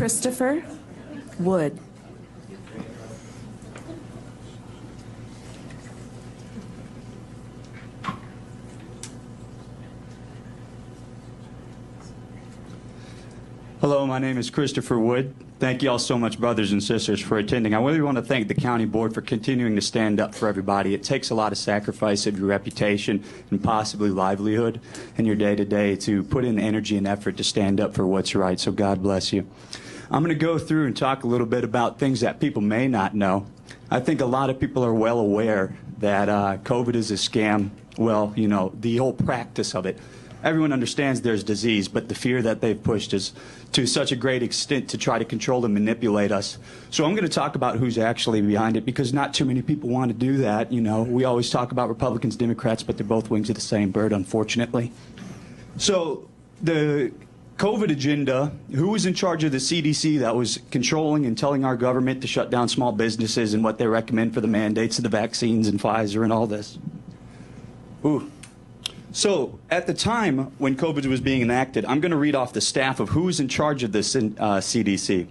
Christopher Wood. Hello, my name is Christopher Wood. Thank you all so much, brothers and sisters, for attending. I really want to thank the county board for continuing to stand up for everybody. It takes a lot of sacrifice of your reputation and possibly livelihood in your day-to-day to put in energy and effort to stand up for what's right, so God bless you. I'm going to go through and talk a little bit about things that people may not know. I think a lot of people are well aware that COVID is a scam. Well, you know, the whole practice of it. Everyone understands there's disease, but the fear that they've pushed is to such a great extent to try to control and manipulate us. So I'm going to talk about who's actually behind it, because not too many people want to do that. You know, we always talk about Republicans, Democrats, but they're both wings of the same bird, unfortunately. So the COVID agenda, who was in charge of the CDC that was controlling and telling our government to shut down small businesses and what they recommend for the mandates of the vaccines and Pfizer and all this? Ooh. So at the time when COVID was being enacted, I'm going to read off the staff of who was in charge of this CDC.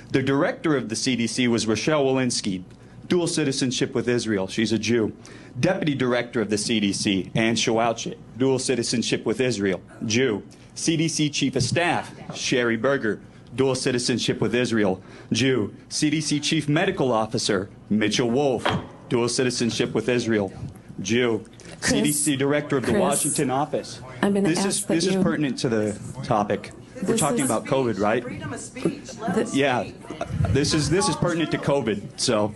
The director of the CDC was Rochelle Walensky, dual citizenship with Israel. She's a Jew. Deputy director of the CDC, Ann Shawalchik, dual citizenship with Israel, Jew. CDC chief of staff, Sherry Berger, dual citizenship with Israel, Jew. CDC chief medical officer, Mitchell Wolf, dual citizenship with Israel, Jew. CDC director of the Washington office. This is pertinent to the topic. We're talking about COVID, right? Freedom of speech. Yeah, this is pertinent to COVID. So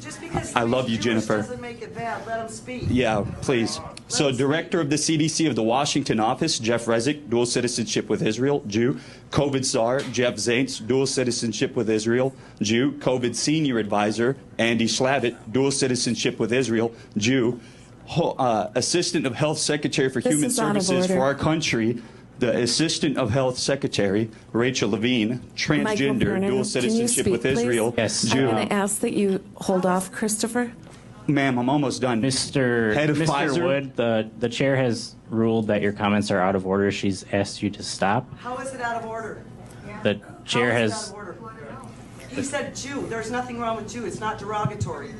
I love you, Jennifer. Doesn't make it bad. Let them speak. Yeah, please. So director of the CDC of the Washington office, Jeff Resnick, dual citizenship with Israel, Jew. COVID czar, Jeff Zaints, dual citizenship with Israel, Jew. COVID senior advisor, Andy Slavitt, dual citizenship with Israel, Jew. Assistant of Health Secretary for Human Services for our country, the Assistant of Health Secretary, Rachel Levine, transgender, dual citizenship with Israel. Yes. I'm going to ask that you hold off, Christopher. Ma'am, I'm almost done. Mr. Pfizer. Wood, the chair has ruled that your comments are out of order. She's asked you to stop. How is it out of order? The chair How is has... it out of order? He said Jew. There's nothing wrong with Jew. It's not derogatory.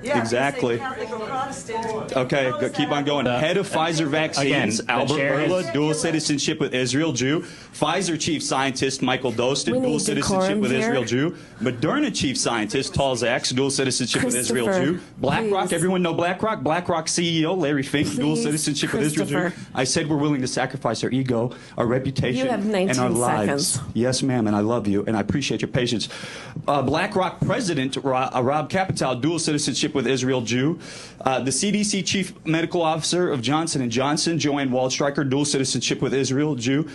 Yeah, exactly. Catholic or Protestant. Okay, keep on going. Head of Pfizer vaccines, Albert Bourla, dual citizenship with Israel, Jew. Pfizer chief scientist, Michael Dostin, dual citizenship with Israel, Jew. Moderna chief scientist, Tal Zaks, dual citizenship with Israel, Jew. BlackRock, everyone know BlackRock? BlackRock CEO, Larry Fink, dual citizenship with Israel, Jew. I said we're willing to sacrifice our ego, our reputation, and our lives. Yes, ma'am, and I love you, and I appreciate your patience. BlackRock president, Rob Capitale, dual citizenship with Israel, Jew. The CDC chief medical officer of Johnson & Johnson, Joanne Waldstreicher, dual citizenship with Israel, Jew.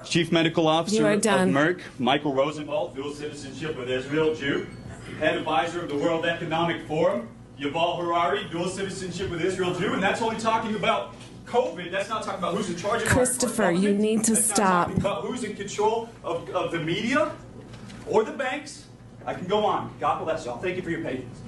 Chief medical officer of Merck, Michael Rosenwald, dual citizenship with Israel, Jew. Head advisor of the World Economic Forum, Yuval Harari, dual citizenship with Israel, Jew. And that's only talking about COVID. That's not talking about who's in charge of Christopher, you need to stop. Not talking about who's in control of the media or the banks. I can go on. God bless y'all. Thank you for your patience.